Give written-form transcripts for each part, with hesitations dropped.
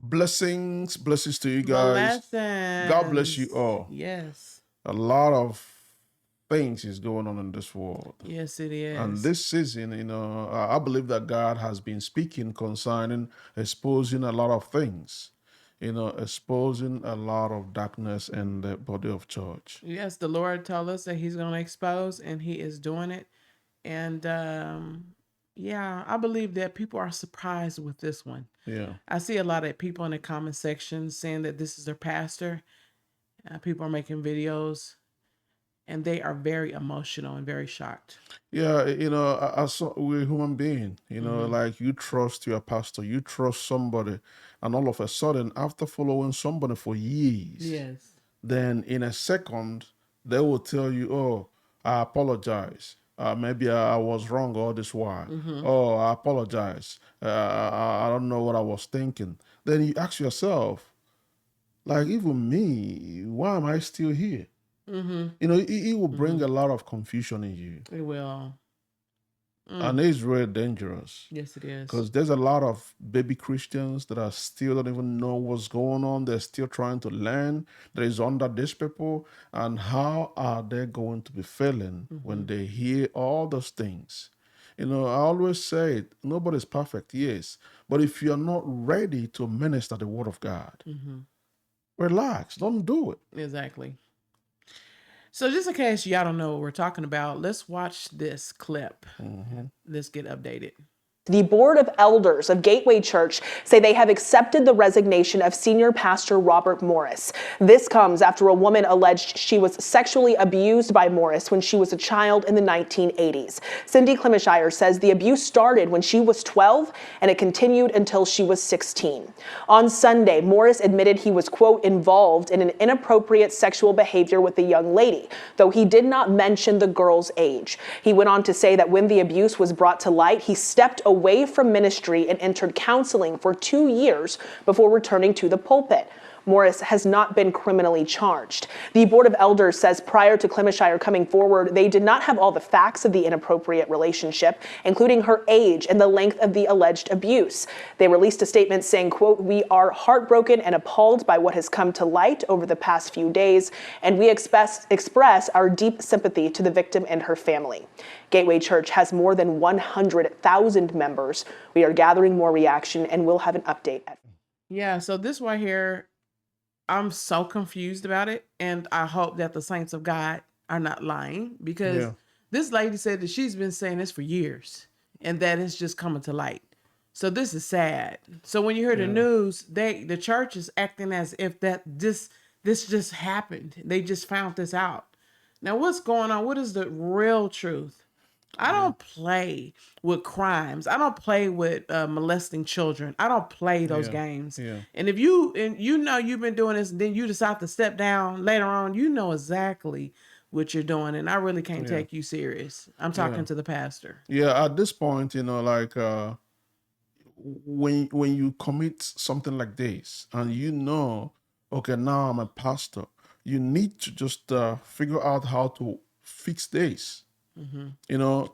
Blessings to you guys. God bless you Blessings. all. Yes. A lot of things is going on in this world. Yes, it And is. this season, I believe that God has been speaking concerning exposing a lot of things, exposing a lot of darkness in the body of church. Yes, the Lord told us that He's going to expose, and He is doing it. And yeah, I believe that people are surprised with this one. Yeah. I see a lot of people in the comment section saying that this is their pastor. People are making videos, and they are very emotional and very shocked. Yeah, we're human being, like you trust your pastor, you trust somebody, and all of a sudden, after following somebody for years, Yes. then in a second, they will tell you, oh, I apologize. Maybe I was wrong all this while. Oh, I apologize. I don't know what I was thinking. Then you ask yourself, like, even me, why am I still here? It will bring a lot of confusion in you. It will. And it's really dangerous. Yes, it is. Because there's a lot of baby Christians that are still don't even know what's going on. They're still trying to learn. That is under these people. And how are they going to be feeling when they hear all those things? I always say it, nobody's perfect, yes. But if you're not ready to minister the word of God, relax. Don't do it. Exactly. So, just in case y'all don't know what we're talking about, let's watch this clip. Let's get updated. The Board of Elders of Gateway Church say they have accepted the resignation of Senior Pastor Robert Morris. This comes after a woman alleged she was sexually abused by Morris when she was a child in the 1980s. Cindy Clemishire says the abuse started when she was 12 and it continued until she was 16. On Sunday, Morris admitted he was, quote, involved in an inappropriate sexual behavior with the young lady, though he did not mention the girl's age. He went on to say that when the abuse was brought to light, he stepped away from ministry and entered counseling for 2 years before returning to the pulpit. Morris has not been criminally charged. The Board of Elders says prior to Clemishire coming forward, they did not have all the facts of the inappropriate relationship, including her age and the length of the alleged abuse. They released a statement saying, quote, "We are heartbroken and appalled by what has come to light over the past few days, and we express our deep sympathy to the victim and her family." Gateway Church has more than 100,000 members. We are gathering more reaction and we'll have an update. Yeah, so this right here, I'm so confused about it, and I hope that the saints of God are not lying, because Yeah. this lady said that she's been saying this for years, and that it's just coming to light. So this is sad. So when you hear the news, the church is acting as if this just happened. They just found this out. Now what's going on? What is the real truth? I don't play with crimes. I don't play with molesting children. I don't play those games. Yeah. And if you know you've been doing this, and then you decide to step down later on, you know exactly what you're doing, and I really can't take you serious. I'm talking to the pastor. Yeah, at this point, like when you commit something like this and okay, now I'm a pastor, you need to just figure out how to fix this.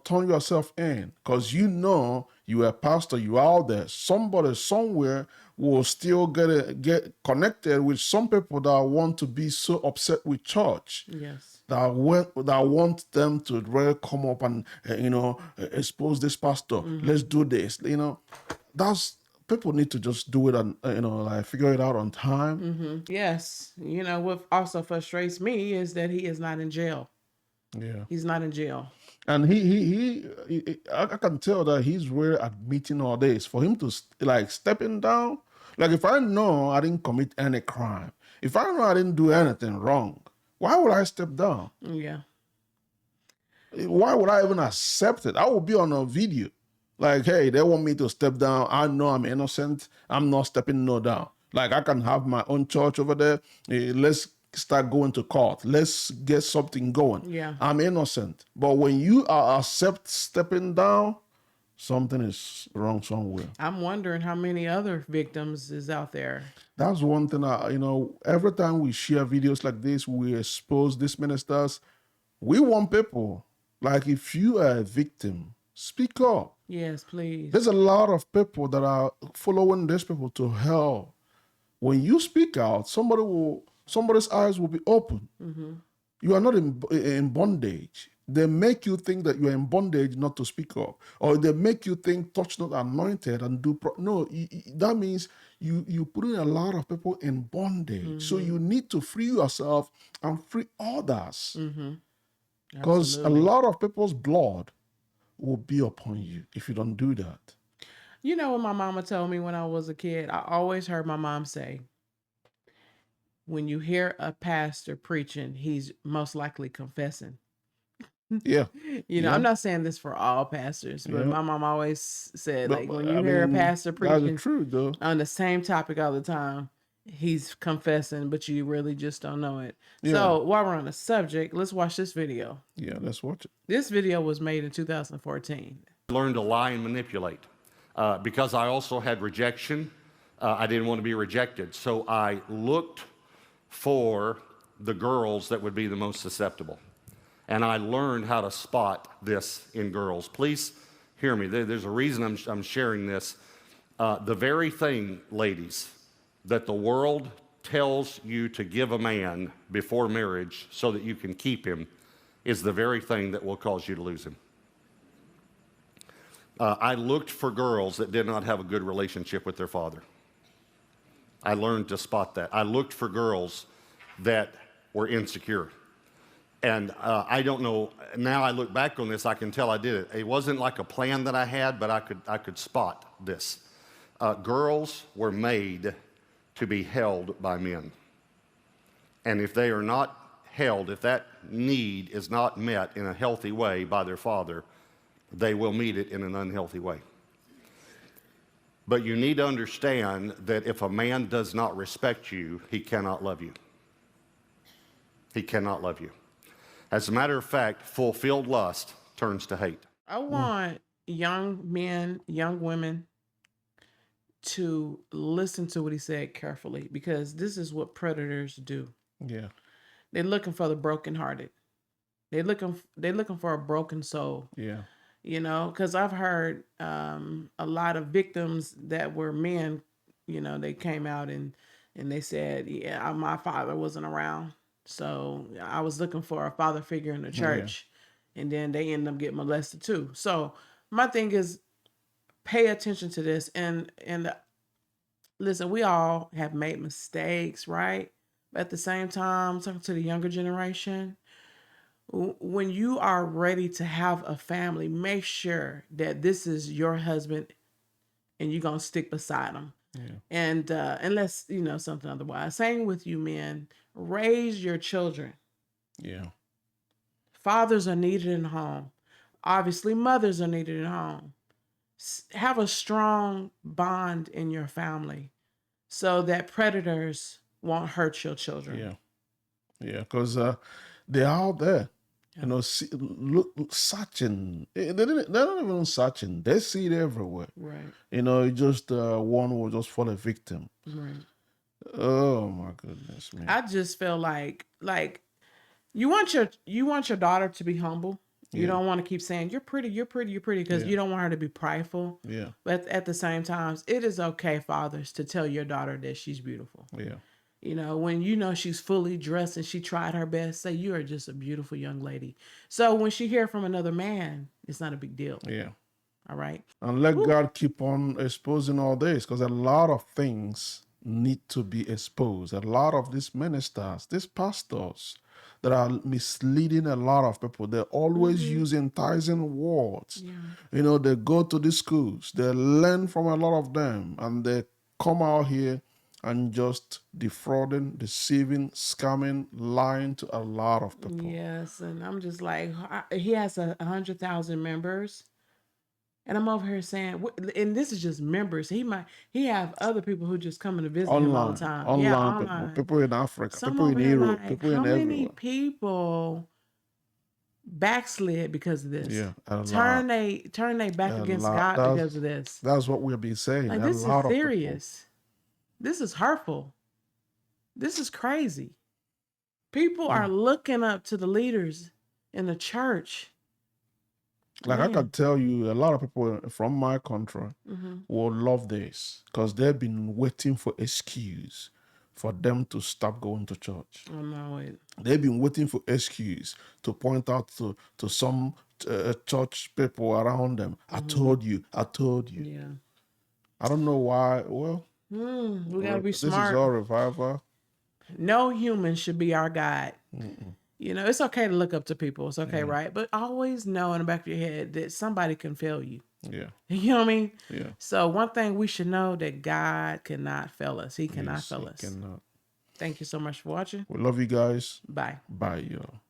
Turn yourself in, because you're a pastor, you're out there. Somebody somewhere will still get connected with some people that want to be so upset with church, Yes. that want them to really come up and expose this pastor. Let's do this. That's people need to just do it and like figure it out on time. Yes. What also frustrates me is that he is not in jail. Yeah. He's not in jail. And I can tell that he's really admitting all this. For him to like stepping down, like if I know I didn't commit any crime, if I know I didn't do anything wrong, why would I step down? Yeah. Why would I even accept it? I will be on a video. Like, hey, they want me to step down. I know I'm innocent. I'm not stepping no down. Like, I can have my own church over there. Let's start going to court. Let's get something going. Yeah. I'm innocent. But when you are accept stepping down, something is wrong somewhere. I'm wondering how many other victims is out there. That's one thing. Every time we share videos like this, we expose these ministers. We want people. Like, if you are a victim, speak up. Yes, please. There's a lot of people that are following these people to hell. when you speak out, somebody's eyes will be open. You are not in bondage. They make you think that you are in bondage not to speak up, or they make you think touch not anointed and do no. That means you put in a lot of people in bondage. So you need to free yourself and free others, because a lot of people's blood will be upon you if you don't do that. You know what my mama told me when I was a kid? I always heard my mom say, when you hear a pastor preaching, he's most likely confessing. Yeah. You know, Yeah. I'm not saying this for all pastors, but Yeah. my mom always said, No, like, when you I hear a mean, pastor that's preaching true though. on the same topic all the time, he's confessing, but you really just don't know it. Yeah. So while we're on the subject, let's watch this video. Yeah, let's watch it. This video was made in 2014. Learn to lie and manipulate. Because I also had rejection, I didn't want to be rejected. So I looked for the girls that would be the most susceptible. And I learned how to spot this in girls. Please hear me. There's a reason I'm sharing this. The very thing, ladies, that the world tells you to give a man before marriage so that you can keep him is the very thing that will cause you to lose him. I looked for girls that did not have a good relationship with their father. I learned to spot that. I looked for girls that were insecure. And I don't know, now I look back on this, I can tell I did it. It wasn't like a plan that I had, but I could spot this. Girls were made to be held by men. And if they are not held, if that need is not met in a healthy way by their father, they will meet it in an unhealthy way. But you need to understand that if a man does not respect you, he cannot love you. He cannot love you. As a matter of fact, fulfilled lust turns to hate. I want young men, young women to listen to what he said carefully, because this is what predators do. Yeah. They're looking for the brokenhearted. They're looking for a broken soul. Yeah. You know, because I've heard a lot of victims that were men. You know, they came out and they said, "Yeah, my father wasn't around, so I was looking for a father figure in the church," and then they end up getting molested too. So my thing is, pay attention to this and listen. We all have made mistakes, right? But at the same time, talking to the younger generation, when you are ready to have a family, make sure that this is your husband and you're going to stick beside him. Yeah. And unless, you know, something otherwise. Same with you men. Raise your children. Yeah. Fathers are needed in the home. Obviously, mothers are needed in the home. Have a strong bond in your family so that predators won't hurt your children. Yeah. Yeah, because they're out there. You know, searching. They're not even searching. They see it everywhere. Right. You know, just one will just fall a victim. Right. Oh my goodness, man. I just feel like you want your daughter to be humble. You don't want to keep saying you're pretty, because you don't want her to be prideful. Yeah. But at the same time, it is okay, fathers, to tell your daughter that she's beautiful. Yeah. You know, when you know she's fully dressed and she tried her best, say you are just a beautiful young lady. So when she hear from another man, it's not a big deal. Yeah. All right. And let God keep on exposing all this, because a lot of things need to be exposed. A lot of these ministers, these pastors that are misleading a lot of people, they're always using enticing words. Yeah. You know, they go to these schools, they learn from a lot of them, and they come out here and just defrauding, deceiving, scamming, lying to a lot of people. Yes, and I'm just like, he has 100,000 members, and I'm over here saying, and this is just members. He have other people who just coming to visit him all the time. Online, people in Africa, Some people in over here Europe, like, people in how many everywhere. people backslid because of this? Yeah, a turn lot. they back A against lot. God because of this. That's what we've been saying. Like, A this is lot of people. serious. This is hurtful. This is crazy. People are looking up to the leaders in the church Like I can tell you, a lot of people from my country will love this because they've been waiting for excuse for them to stop going to church. Oh no, wait. They've been waiting for excuse to point out to some church people around them. I told you. Yeah. I don't know why. Well, We gotta be this is smart. our revival. No human should be our guide. You know, it's okay to look up to people. It's okay, right? But always know in the back of your head that somebody can fail you. Yeah. You know what I mean? Yeah. So one thing we should know that God cannot fail us. He cannot Yes, fail he us. cannot. Thank you so much for watching. We love you guys. Bye. Bye, y'all.